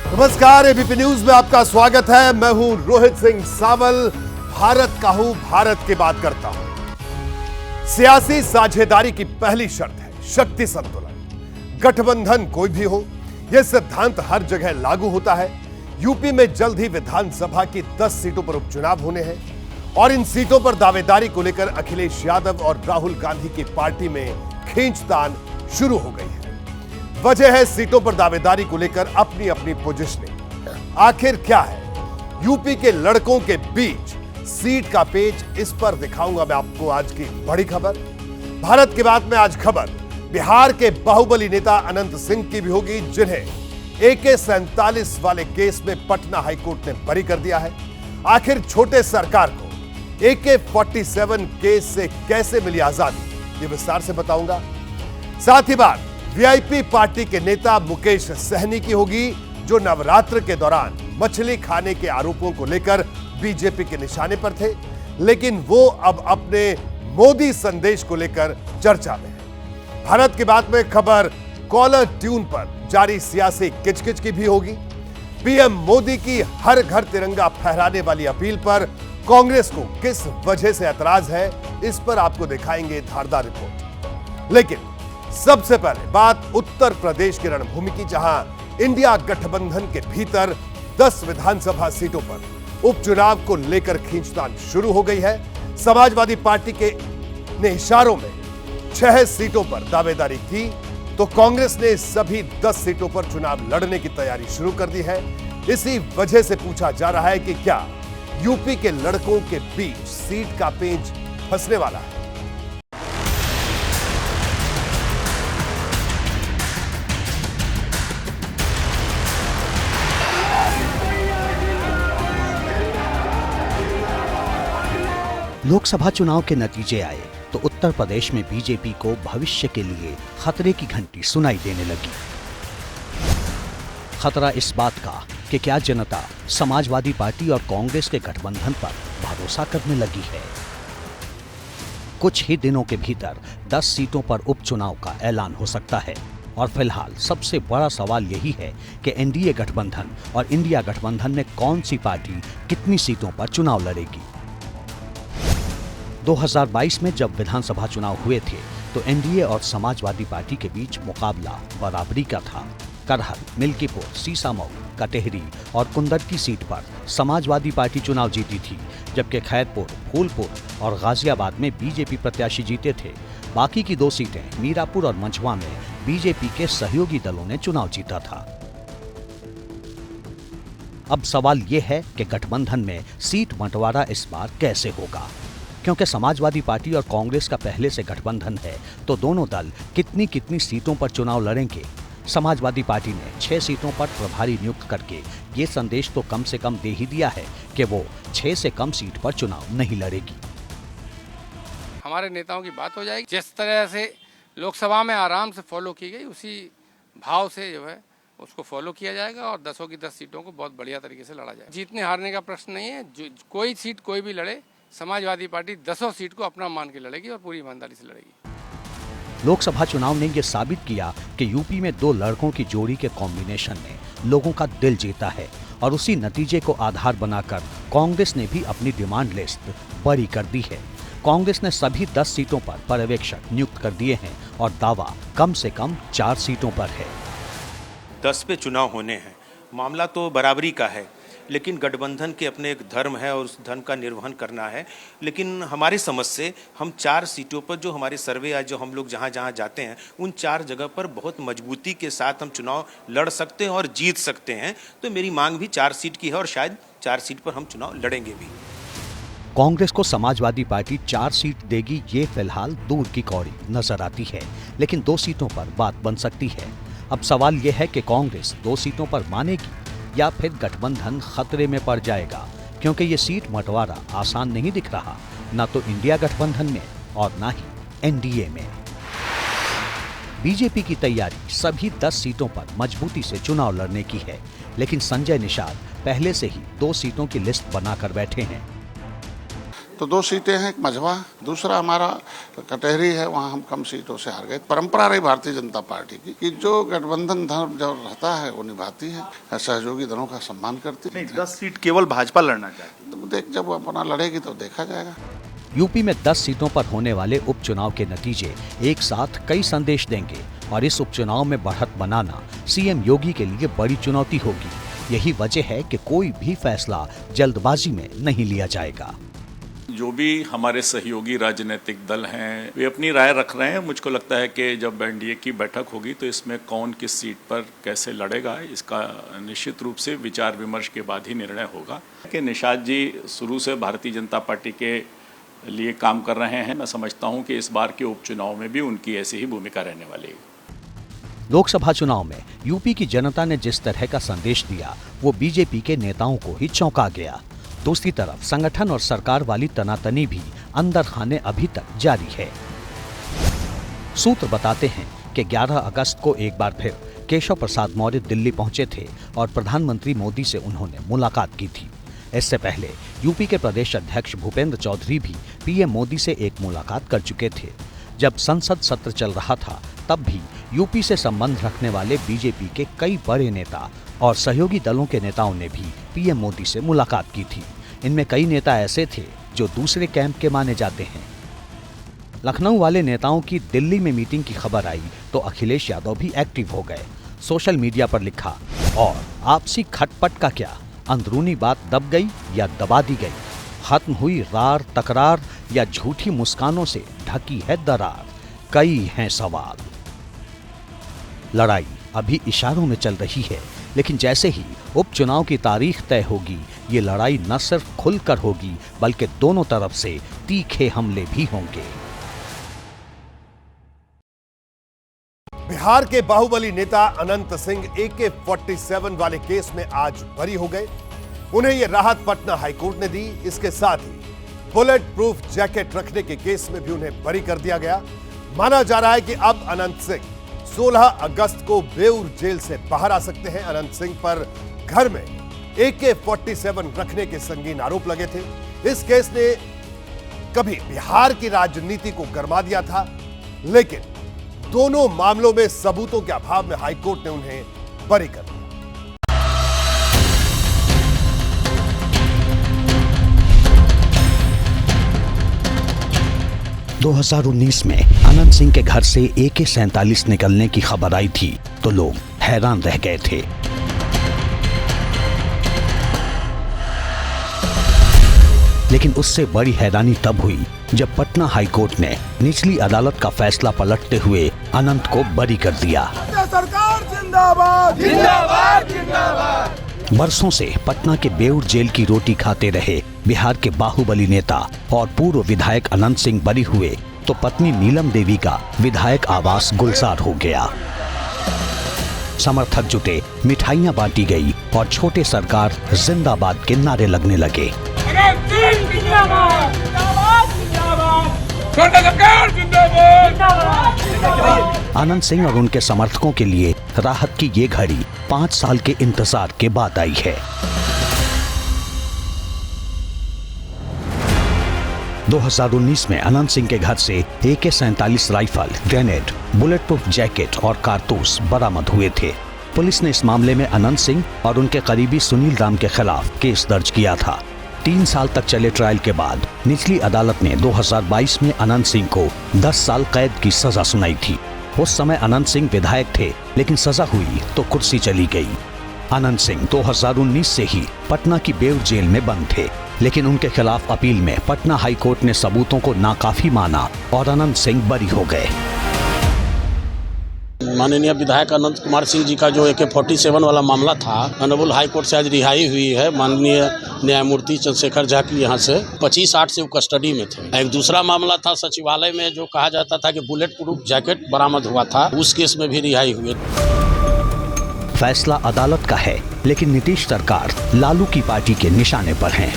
नमस्कार, ABP news में आपका स्वागत है। मैं हूं रोहित सिंह सावल। भारत का हूं, भारत की बात करता हूं। सियासी साझेदारी की पहली शर्त है शक्ति संतुलन। गठबंधन कोई भी हो, यह सिद्धांत हर जगह लागू होता है। यूपी में जल्द ही विधानसभा की 10 सीटों पर उपचुनाव होने हैं और इन सीटों पर दावेदारी को लेकर अखिलेश यादव और राहुल गांधी की पार्टी में खींचतान शुरू हो गई है। वजह है सीटों पर दावेदारी को लेकर अपनी अपनी पोजीशनिंग। आखिर क्या है यूपी के लड़कों के बीच सीट का पेच, इस पर दिखाऊंगा मैं आपको आज की बड़ी खबर। भारत की बात में आज खबर बिहार के बाहुबली नेता अनंत सिंह की भी होगी, जिन्हें AK-47 वाले केस में पटना हाईकोर्ट ने बरी कर दिया है। आखिर छोटे सरकार को AK-47 केस से कैसे मिली आजादी, ये विस्तार से बताऊंगा। साथ ही बात VIP पार्टी के नेता मुकेश सहनी की होगी, जो नवरात्र के दौरान मछली खाने के आरोपों को लेकर बीजेपी के निशाने पर थे, लेकिन वो अब अपने मोदी संदेश को लेकर चर्चा में है। भारत की बात में खबर कॉलर ट्यून पर जारी सियासी किचकिच की भी होगी। पीएम मोदी की हर घर तिरंगा फहराने वाली अपील पर कांग्रेस को किस वजह से ऐतराज है, इस पर आपको दिखाएंगे धारदार रिपोर्ट। लेकिन सबसे पहले बात उत्तर प्रदेश की रणभूमि की, जहां इंडिया गठबंधन के भीतर 10 विधानसभा सीटों पर उपचुनाव को लेकर खींचतान शुरू हो गई है। समाजवादी पार्टी के ने इशारों में 6 सीटों पर दावेदारी की, तो कांग्रेस ने सभी 10 सीटों पर चुनाव लड़ने की तैयारी शुरू कर दी है। इसी वजह से पूछा जा रहा है कि क्या यूपी के लड़कों के बीच सीट का पेंच फंसने वाला है। लोकसभा चुनाव के नतीजे आए तो उत्तर प्रदेश में बीजेपी को भविष्य के लिए खतरे की घंटी सुनाई देने लगी। खतरा इस बात का कि क्या जनता समाजवादी पार्टी और कांग्रेस के गठबंधन पर भरोसा करने लगी है। कुछ ही दिनों के भीतर 10 सीटों पर उपचुनाव का ऐलान हो सकता है और फिलहाल सबसे बड़ा सवाल यही है कि एनडीए गठबंधन और इंडिया गठबंधन में कौन सी पार्टी कितनी सीटों पर चुनाव लड़ेगी। 2022 में जब विधानसभा चुनाव हुए थे तो एनडीए और समाजवादी पार्टी के बीच मुकाबला बराबरी का था। करहल, मिल्कीपुर, सीसामऊ, कटेहरी और कुंदर की सीट पर समाजवादी पार्टी चुनाव जीती थी, जबकि खैरपुर, फूलपुर और गाजियाबाद में बीजेपी प्रत्याशी जीते थे। बाकी की 2 सीटें मीरापुर और मंझवा में बीजेपी के सहयोगी दलों ने चुनाव जीता था। अब सवाल यह है कि गठबंधन में सीट बंटवारा इस बार कैसे होगा, क्योंकि समाजवादी पार्टी और कांग्रेस का पहले से गठबंधन है तो दोनों दल कितनी कितनी सीटों पर चुनाव लड़ेंगे। समाजवादी पार्टी ने 6 सीटों पर प्रभारी नियुक्त करके ये संदेश तो कम से कम दे ही दिया है कि वो 6 से कम सीट पर चुनाव नहीं लड़ेगी। हमारे नेताओं की बात हो जाएगी, जिस तरह से लोकसभा में आराम से फॉलो की गई उसी भाव से जो है उसको फॉलो किया जाएगा और 10 की 10 सीटों को बहुत बढ़िया तरीके से लड़ा जाएगा। जीतने हारने का प्रश्न नहीं है, कोई सीट कोई भी लड़े, समाजवादी पार्टी 10 सीट को अपना मान के लड़ेगी और पूरी ईमानदारी से लड़ेगी। लोकसभा चुनाव ने यह साबित किया कि यूपी में 2 लड़कों की जोड़ी के कॉम्बिनेशन ने लोगों का दिल जीता है और उसी नतीजे को आधार बनाकर कांग्रेस ने भी अपनी डिमांड लिस्ट बड़ी कर दी है। कांग्रेस ने सभी 10 सीटों पर पर्यवेक्षक नियुक्त कर दिए हैं और दावा कम से कम 4 सीटों पर है। 10 पे चुनाव होने हैं, मामला तो बराबरी का है, लेकिन गठबंधन के अपने एक धर्म है और उस धर्म का निर्वहन करना है। लेकिन हमारी समझ से हम 4 सीटों पर, जो हमारे सर्वे आज जो हम लोग जहाँ जहाँ जाते हैं, उन 4 जगह पर बहुत मजबूती के साथ हम चुनाव लड़ सकते हैं और जीत सकते हैं। तो मेरी मांग भी 4 सीट की है और शायद 4 सीट पर हम चुनाव लड़ेंगे भी। कांग्रेस को समाजवादी पार्टी 4 सीट देगी, ये फिलहाल दूर की कौड़ी नजर आती है, लेकिन 2 सीटों पर बात बन सकती है। अब सवाल यह है कि कांग्रेस 2 सीटों पर मानेगी या फिर गठबंधन खतरे में पड़ जाएगा, क्योंकि ये सीट बंटवारा आसान नहीं दिख रहा, न तो इंडिया गठबंधन में और न ही एनडीए में। बीजेपी की तैयारी सभी 10 सीटों पर मजबूती से चुनाव लड़ने की है, लेकिन संजय निषाद पहले से ही 2 सीटों की लिस्ट बनाकर बैठे हैं। तो 2 सीटें हैं, एक मझवा, दूसरा हमारा कटहरी है, वहाँ हम कम सीटों से हार गए। परंपरा रही भारतीय जनता पार्टी की कि जो गठबंधन धर्म जो रहता है वो निभाती है, सहयोगी दलों का सम्मान करती है। 10 सीट केवल भाजपा लड़ना चाहती है। तो देख, जब वो अपना लड़ेगी तो देखा जाएगा। यूपी में 10 सीटों पर होने वाले उपचुनाव के नतीजे एक साथ कई संदेश देंगे और इस उपचुनाव में बढ़त बनाना सीएम योगी के लिए बड़ी चुनौती होगी। यही वजह है कि कोई भी फैसला जल्दबाजी में नहीं लिया जाएगा। जो भी हमारे सहयोगी राजनीतिक दल हैं वे अपनी राय रख रहे हैं। मुझको लगता है कि जब एनडीए की बैठक होगी तो इसमें कौन किस सीट पर कैसे लड़ेगा इसका निश्चित रूप से विचार विमर्श के बाद ही निर्णय होगा। कि निषाद जी शुरू से भारतीय जनता पार्टी के लिए काम कर रहे हैं। मैं समझता हूं कि इस बार के उपचुनाव में भी उनकी ऐसी ही भूमिका रहने वाली है। लोकसभा चुनाव में यूपी की जनता ने जिस तरह का संदेश दिया वो बीजेपी के नेताओं को ही चौंका गया। दूसरी तरफ संगठन और सरकार वाली तनातनी भी अंदर खाने अभी तक जारी है। सूत्र बताते हैं कि 11 अगस्त को एक बार फिर केशव प्रसाद मौर्य दिल्ली पहुंचे थे और प्रधानमंत्री मोदी से उन्होंने मुलाकात की थी। इससे पहले यूपी के प्रदेश अध्यक्ष भूपेंद्र चौधरी भी पीएम मोदी से एक मुलाकात कर चुके थे। जब संसद सत्र चल रहा था तब भी यूपी से संबंध रखने वाले बीजेपी के कई बड़े नेता और सहयोगी दलों के नेताओं ने भी पीएम मोदी से मुलाकात की थी। इनमें कई नेता ऐसे थे जो दूसरे कैंप के माने जाते हैं। लखनऊ वाले नेताओं की दिल्ली में मीटिंग की खबर आई तो अखिलेश यादव भी एक्टिव हो गए। सोशल मीडिया पर लिखा, और आपसी खटपट का क्या, अंदरूनी बात दब गई या दबा दी गई, खत्म हुई रार तकरार या झूठी मुस्कानों से ढकी है दरार, कई हैं सवाल। लड़ाई अभी इशारों में चल रही है, लेकिन जैसे ही उपचुनाव की तारीख तय होगी ये लड़ाई न सिर्फ खुलकर होगी बल्कि दोनों तरफ से तीखे हमले भी होंगे। बिहार के बाहुबली नेता अनंत सिंह AK-47 वाले केस में आज बरी हो गए। उन्हें यह राहत पटना हाईकोर्ट ने दी। इसके साथ ही बुलेट प्रूफ जैकेट रखने के केस में भी उन्हें बरी कर दिया गया। माना जा रहा है कि अब अनंत सिंह 16 अगस्त को बेऊर जेल से बाहर आ सकते हैं। अनंत सिंह पर घर में AK-47 रखने के संगीन आरोप लगे थे। इस केस ने कभी बिहार की राजनीति को गरमा दिया था, लेकिन दोनों मामलों में सबूतों के अभाव में हाईकोर्ट ने उन्हें बरी कर दिया। 2019 में अनंत सिंह के घर से AK-47 निकलने की खबर आई थी तो लोग हैरान रह गए थे। लेकिन उससे बड़ी हैरानी तब हुई जब पटना हाईकोर्ट ने निचली अदालत का फैसला पलटते हुए अनंत को बरी कर दिया। सरकार जिंदाबाद जिंदाबाद जिंदाबाद। बरसों से पटना के बेऊर जेल की रोटी खाते रहे बिहार के बाहुबली नेता और पूर्व विधायक अनंत सिंह बरी हुए तो पत्नी नीलम देवी का विधायक आवास गुलजार हो गया। समर्थक जुटे, मिठाइयां बांटी गई और छोटे सरकार जिंदाबाद के नारे लगने लगे। अनंत सिंह और उनके समर्थकों के लिए राहत की ये घड़ी 5 साल के इंतजार के बाद आई है। 2019 में अनंत सिंह के घर से AK-47 rifle, grenade, bullet proof jacket और कारतूस बरामद हुए थे। पुलिस ने इस मामले में अनंत सिंह और उनके करीबी सुनील राम के खिलाफ केस दर्ज किया था। 3 साल तक चले ट्रायल के बाद निचली अदालत ने 2022 में अनंत सिंह को 10 साल कैद की सजा सुनाई थी। उस समय अनंत सिंह विधायक थे, लेकिन सजा हुई तो कुर्सी चली गई। अनंत सिंह 2019 से ही पटना की बेऊर जेल में बंद थे, लेकिन उनके खिलाफ अपील में पटना हाईकोर्ट ने सबूतों को नाकाफी माना और अनंत सिंह बरी हो गए। माननीय विधायक अनंत कुमार सिंह जी का जो AK-47 वाला मामला था, ऑनरेबल हाई कोर्ट से आज रिहाई हुई है। माननीय न्यायमूर्ति चंद्रशेखर झा की यहाँ से 25/8 से वो कस्टडी में थे। एक दूसरा मामला था सचिवालय में जो कहा जाता था कि बुलेट प्रूफ जैकेट बरामद हुआ था, उस केस में भी रिहाई हुई। फैसला अदालत का है, लेकिन नीतीश सरकार लालू की पार्टी के निशाने पर है।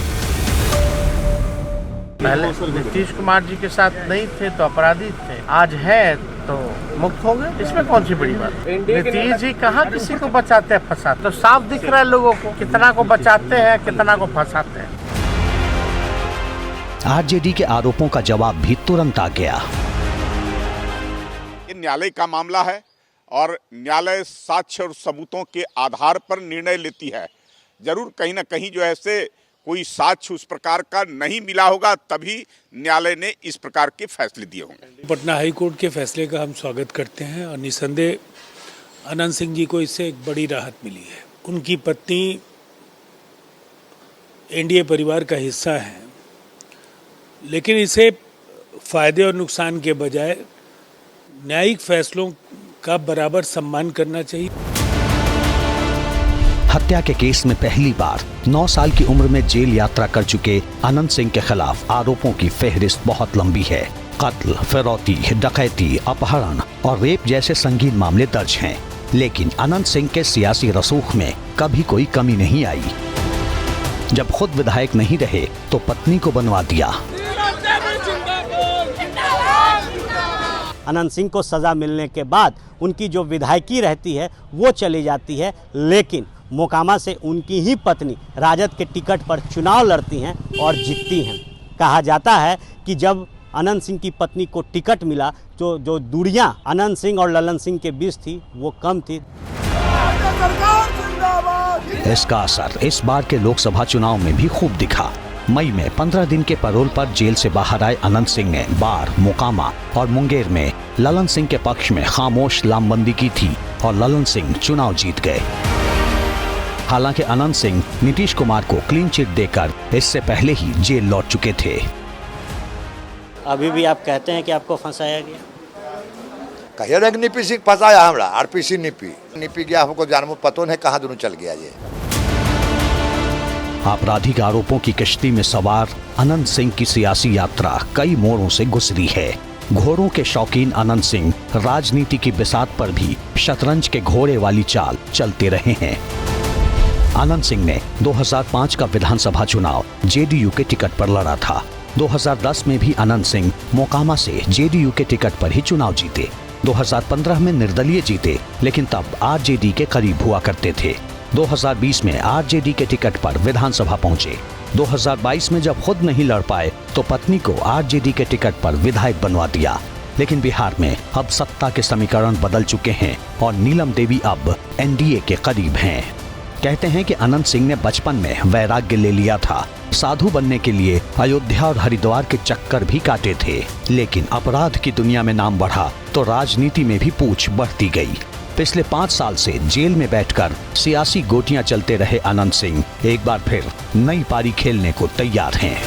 पहले नीतीश कुमार जी के साथ नहीं थे तो अपराधी थे, आज है तो मुक्त हो गए। इसमें कौन सी बड़ी बात? नीतीश जी कहाँ किसी को बचाते हैं फंसाते, तो साफ दिख रहा है लोगों को कितना को बचाते हैं कितना को फंसाते हैं। आरजेडी के आरोपों का जवाब भी तुरंत आ गया। ये न्यायालय का मामला है और न्यायालय साक्ष्य और सबूतों के आधार पर निर्णय लेती है। जरूर कहीं ना कहीं जो है से कोई साक्ष्य उस प्रकार का नहीं मिला होगा, तभी न्यायालय ने इस प्रकार के फैसले दिए होंगे। पटना हाई कोर्ट के फैसले का हम स्वागत करते हैं और निसंदेह अनंत सिंह जी को इससे एक बड़ी राहत मिली है। उनकी पत्नी एनडीए परिवार का हिस्सा है, लेकिन इसे फायदे और नुकसान के बजाय न्यायिक फैसलों का बराबर सम्मान करना चाहिए। हत्या के केस में पहली बार 9 साल की उम्र में जेल यात्रा कर चुके अनंत सिंह के खिलाफ आरोपों की फेहरिस्त बहुत लंबी है। कत्ल, फिरौती, डकैती, अपहरण और रेप जैसे संगीन मामले दर्ज हैं, लेकिन अनंत सिंह के सियासी रसूख में कभी कोई कमी नहीं आई। जब खुद विधायक नहीं रहे तो पत्नी को बनवा दिया। अनंत सिंह को सजा मिलने के बाद उनकी जो विधायकी रहती है वो चली जाती है, लेकिन मोकामा से उनकी ही पत्नी राजद के टिकट पर चुनाव लड़ती हैं और जीतती हैं। कहा जाता है कि जब अनंत सिंह की पत्नी को टिकट मिला तो जो दूरियां अनंत सिंह और ललन सिंह के बीच थी वो कम थी। इसका असर इस बार के लोकसभा चुनाव में भी खूब दिखा। मई में 15 दिन के पैरोल पर जेल से बाहर आए अनंत सिंह ने बाढ़, मोकामा और मुंगेर में ललन सिंह के पक्ष में खामोश लामबंदी की थी और ललन सिंह चुनाव जीत गए। हालांकि अनंत सिंह नीतीश कुमार को क्लीन चिट देकर इससे पहले ही जेल लौट चुके थे। अभी भी आप कहते हैं कि आपको फंसाया गया? कहिए नीपी सिंह फंसाया हमरा, आरपीसी नीपी गया, हमको जानबूझ पतो नहीं कहाँ दोनों चल गया। ये आपराधिक आरोपों की कश्ती में सवार अनंत सिंह की सियासी यात्रा कई मोड़ों से गुजरी है। घोड़ों के शौकीन अनंत सिंह राजनीति की बिसात पर भी शतरंज के घोड़े वाली चाल चलते रहे हैं। अनंत सिंह ने 2005 का विधानसभा चुनाव जेडीयू के टिकट पर लड़ा था। 2010 में भी अनंत सिंह मोकामा से जेडीयू के टिकट पर ही चुनाव जीते। 2015 में निर्दलीय जीते, लेकिन तब आरजेडी के करीब हुआ करते थे। 2020 में आरजेडी के टिकट पर विधानसभा पहुंचे। 2022 में जब खुद नहीं लड़ पाए तो पत्नी को आरजेडी के टिकट पर विधायक बनवा दिया। लेकिन बिहार में अब सत्ता के समीकरण बदल चुके हैं और नीलम देवी अब एनडीए के करीब हैं। कहते हैं कि अनंत सिंह ने बचपन में वैराग्य ले लिया था। साधु बनने के लिए अयोध्या और हरिद्वार के चक्कर भी काटे थे, लेकिन अपराध की दुनिया में नाम बढ़ा तो राजनीति में भी पूछ बढ़ती गई। पिछले 5 साल से जेल में बैठकर सियासी गोटियां चलते रहे अनंत सिंह एक बार फिर नई पारी खेलने को तैयार हैं।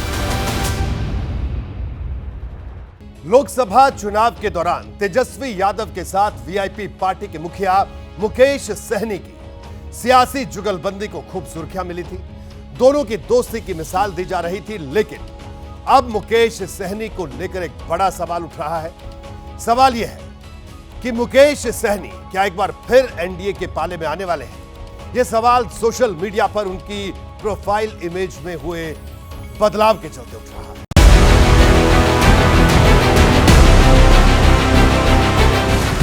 लोकसभा चुनाव के दौरान तेजस्वी यादव के साथ वीआईपी पार्टी के मुखिया मुकेश सहनी की सियासी जुगलबंदी को खूब सुर्खियां मिली थी। दोनों की दोस्ती की मिसाल दी जा रही थी, लेकिन अब मुकेश सहनी को लेकर एक बड़ा सवाल उठ रहा है। सवाल यह है कि मुकेश सहनी क्या एक बार फिर एनडीए के पाले में आने वाले हैं? यह सवाल सोशल मीडिया पर उनकी प्रोफाइल इमेज में हुए बदलाव के चलते उठ रहा है।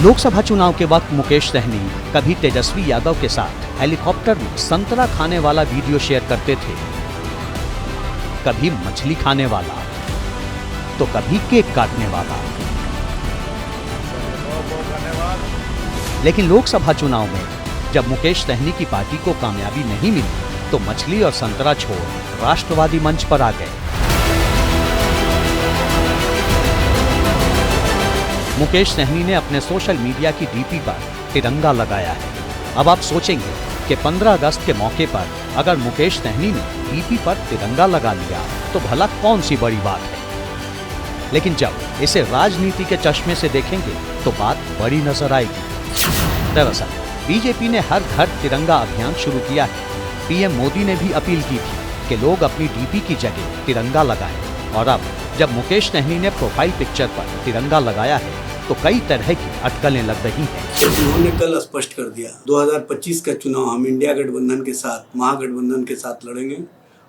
लोकसभा चुनाव के वक्त मुकेश सहनी कभी तेजस्वी यादव के साथ हेलीकॉप्टर में संतरा खाने वाला वीडियो शेयर करते थे, कभी मछली खाने वाला तो कभी केक काटने वाला। लेकिन लोकसभा चुनाव में जब मुकेश सहनी की पार्टी को कामयाबी नहीं मिली तो मछली और संतरा छोड़ राष्ट्रवादी मंच पर आ गए। मुकेश सहनी ने अपने सोशल मीडिया की डीपी पर तिरंगा लगाया है। अब आप सोचेंगे कि 15 अगस्त के मौके पर अगर मुकेश सहनी ने डीपी पर तिरंगा लगा लिया तो भला कौन सी बड़ी बात है। लेकिन जब इसे राजनीति के चश्मे से देखेंगे तो बात बड़ी नजर आएगी। दरअसल बीजेपी ने हर घर तिरंगा अभियान शुरू किया है। पीएम मोदी ने भी अपील की थी कि लोग अपनी डीपी की जगह तिरंगा लगाएं, और अब जब मुकेश सहनी ने प्रोफाइल पिक्चर पर तिरंगा लगाया है तो कई तरह की अटकलें लग रही हैं। उन्होंने कल स्पष्ट कर दिया 2025 का चुनाव हम इंडिया गठबंधन के साथ, महागठबंधन के साथ लड़ेंगे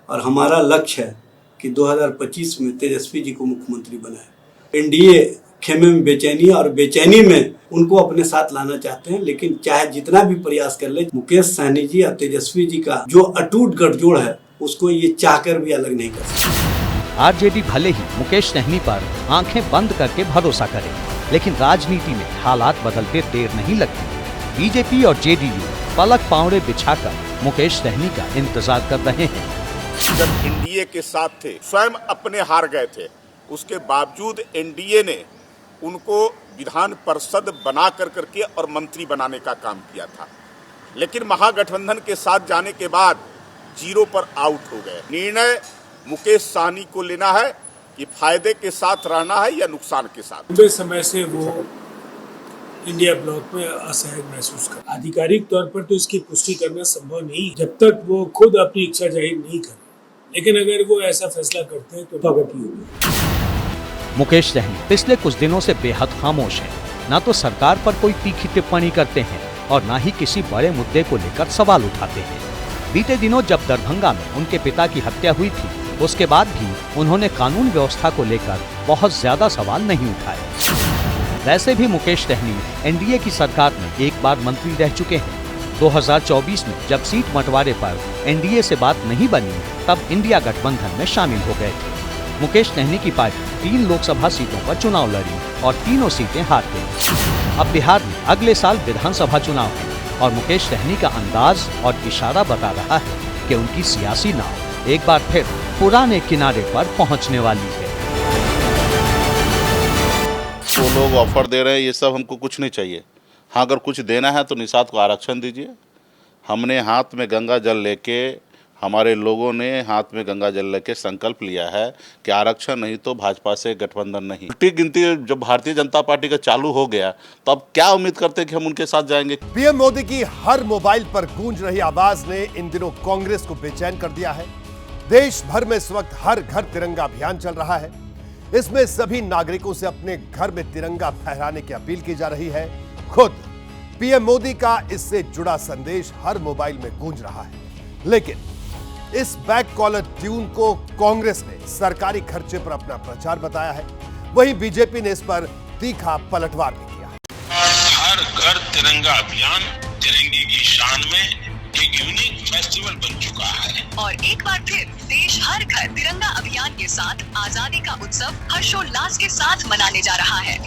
और हमारा लक्ष्य है कि 2025 में तेजस्वी जी को मुख्यमंत्री बनाए। एनडीए खेमे में बेचैनी और बेचैनी में उनको अपने साथ लाना चाहते हैं, लेकिन चाहे जितना भी प्रयास कर ले, मुकेश सहनी जी और तेजस्वी जी का जो अटूट गठजोड़ है उसको ये चाहकर भी अलग नहीं कर सकते। आरजेडी भले ही मुकेश सहनी पर आंखें बंद करके भरोसा करे, लेकिन राजनीति में हालात बदलते देर नहीं लगती। बीजेपी और जेडीयू पलक पावड़े बिछाकर मुकेश सहनी का इंतजार कर रहे हैं। जब एनडीए के साथ थे, स्वयं अपने हार गए थे, उसके बावजूद एनडीए ने उनको विधान परिषद बना करके और मंत्री बनाने का काम किया था। लेकिन महागठबंधन के साथ जाने के बाद जीरो पर आउट हो गए। निर्णय मुकेश सहनी को लेना है कि फायदे के साथ रहना है या नुकसान के साथ। लंबे समय से वो इंडिया ब्लॉक में असहज महसूस कर, आधिकारिक तौर पर तो इसकी पुष्टि करना संभव नहीं जब तक वो खुद अपनी इच्छा जाहिर नहीं करे, लेकिन अगर वो ऐसा फैसला करते हैं तो स्वागत ही होगा। मुकेश सहनी पिछले कुछ दिनों से बेहद खामोश है। न तो सरकार पर कोई तीखी टिप्पणी करते हैं और न ही किसी बड़े मुद्दे को लेकर सवाल उठाते हैं। बीते दिनों जब दरभंगा में उनके पिता की हत्या हुई थी, उसके बाद भी उन्होंने कानून व्यवस्था को लेकर बहुत ज्यादा सवाल नहीं उठाए। वैसे भी मुकेश सहनी एनडीए की सरकार में एक बार मंत्री रह चुके हैं। 2024 में जब सीट बंटवारे पर एनडीए से बात नहीं बनी, तब इंडिया गठबंधन में शामिल हो गए थे। मुकेश सहनी की पार्टी 3 लोकसभा सीटों पर चुनाव लड़ी और तीनों सीटें हार गई। अब बिहार में अगले साल विधानसभा चुनाव है और मुकेश सहनी का अंदाज और इशारा बता रहा है कि उनकी सियासी नाव एक बार फिर पुराने किनारे पर पहुंचने वाली है। वो लोग ऑफर दे रहे हैं, ये सब हमको कुछ नहीं चाहिए। हाँ, अगर कुछ देना है तो निषाद को आरक्षण दीजिए। हमने हाथ में गंगा जल लेके, हमारे लोगों ने हाथ में गंगा जल लेके संकल्प लिया है कि आरक्षण नहीं तो भाजपा से गठबंधन नहीं। उल्टी गिनती जब भारतीय जनता पार्टी का चालू हो गया तो अब क्या उम्मीद करते हैं कि हम उनके साथ जाएंगे। पीएम मोदी की हर मोबाइल पर गूंज रही आवाज ने इन दिनों कांग्रेस को बेचैन कर दिया है। देश भर में इस वक्त हर घर तिरंगा अभियान चल रहा है। इसमें सभी नागरिकों से अपने घर में तिरंगा फहराने की अपील की जा रही है। खुद पीएम मोदी का इससे जुड़ा संदेश हर मोबाइल में गूंज रहा है। लेकिन इस बैक कॉलर ट्यून को कांग्रेस ने सरकारी खर्चे पर अपना प्रचार बताया है। वहीं बीजेपी ने इस पर तीखा पलटवार भी किया। हर घर तिरंगा अभियान तिरंगे की शान में एक यूनिक फेस्टिवल बन चुका है और एक बार फिर देश हर घर तिरंगा अभियान के साथ आजादी का उत्सव हर्षोल्लास के साथ मनाने जा रहा है।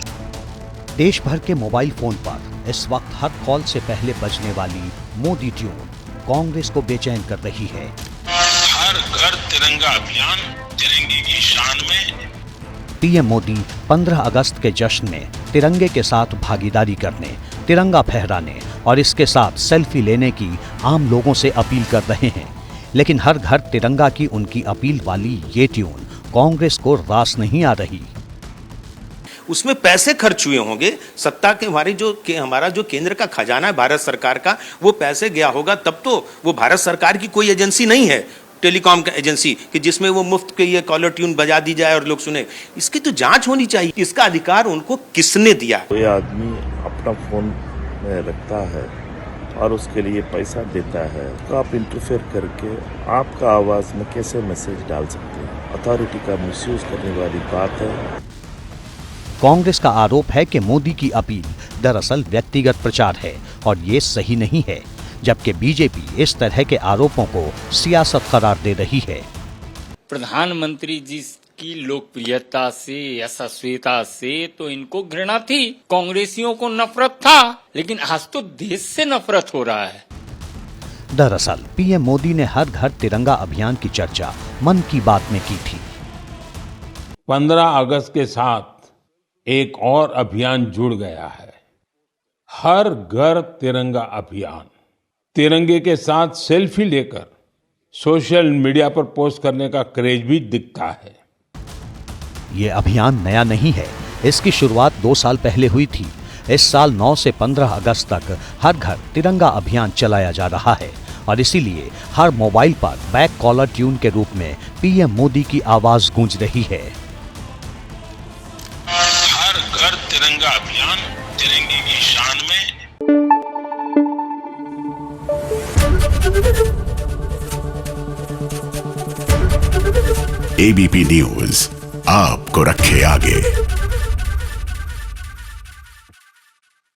देश भर के मोबाइल फोन पर इस वक्त हर कॉल से पहले बजने वाली मोदी ट्यून कांग्रेस को बेचैन कर रही है। हर घर तिरंगा अभियान तिरंगे की शान में। पीएम मोदी 15 अगस्त के जश्न में तिरंगे के साथ भागीदारी करने, तिरंगा फहराने और इसके साथ सेल्फी लेने की आम लोगों से अपील कर रहे हैं। लेकिन हर घर तिरंगा की उनकी अपील वाली ये ट्यून कांग्रेस को रास नहीं आ रही। उसमें पैसे खर्च हुए होंगे, सत्ता के हमारा जो केंद्र का खजाना है भारत सरकार का, वो पैसे गया होगा, तब तो वो भारत सरकार की कोई एजेंसी नहीं है, टेलीकॉम का एजेंसी, कि जिसमें वो मुफ्त के ये कॉलर ट्यून बजा दी जाए और लोग सुने। इसकी तो जांच होनी चाहिए। इसका अधिकार उनको किसने दिया? कोई आदमी अपना फोन में रखता है और उसके लिए पैसा देता है, तो आप इंटरफेयर करके आपका आवाज में कैसे मैसेज डाल सकते हैं? अथॉरिटी का मिसयूज करने वाली बात है। कांग्रेस का आरोप है कि मोदी की अपील दरअसल व्यक्तिगत प्रचार है और ये सही नहीं है, जबकि बीजेपी इस तरह के आरोपों को सियासत करार दे रही है। प्रधानमंत्री जी की लोकप्रियता से, यशस्वीता से तो इनको घृणा थी, कांग्रेसियों को नफरत था, लेकिन आज तो देश से नफरत हो रहा है। दरअसल पीएम मोदी ने हर घर तिरंगा अभियान की चर्चा मन की बात में की थी। 15 अगस्त के साथ एक और अभियान जुड़ गया है, हर घर तिरंगा अभियान। तिरंगे के साथ सेल्फी लेकर सोशल मीडिया पर पोस्ट करने का क्रेज भी दिखता है। ये अभियान नया नहीं है, इसकी शुरुआत 2 साल पहले हुई थी। इस साल 9 से 15 अगस्त तक हर घर तिरंगा अभियान चलाया जा रहा है और इसीलिए हर मोबाइल पर बैक कॉलर ट्यून के रूप में पीएम मोदी की आवाज गूंज रही है। हर घर तिरंगा अभियान तिरंगे की शान में। एबीपी न्यूज आपको रखे आगे।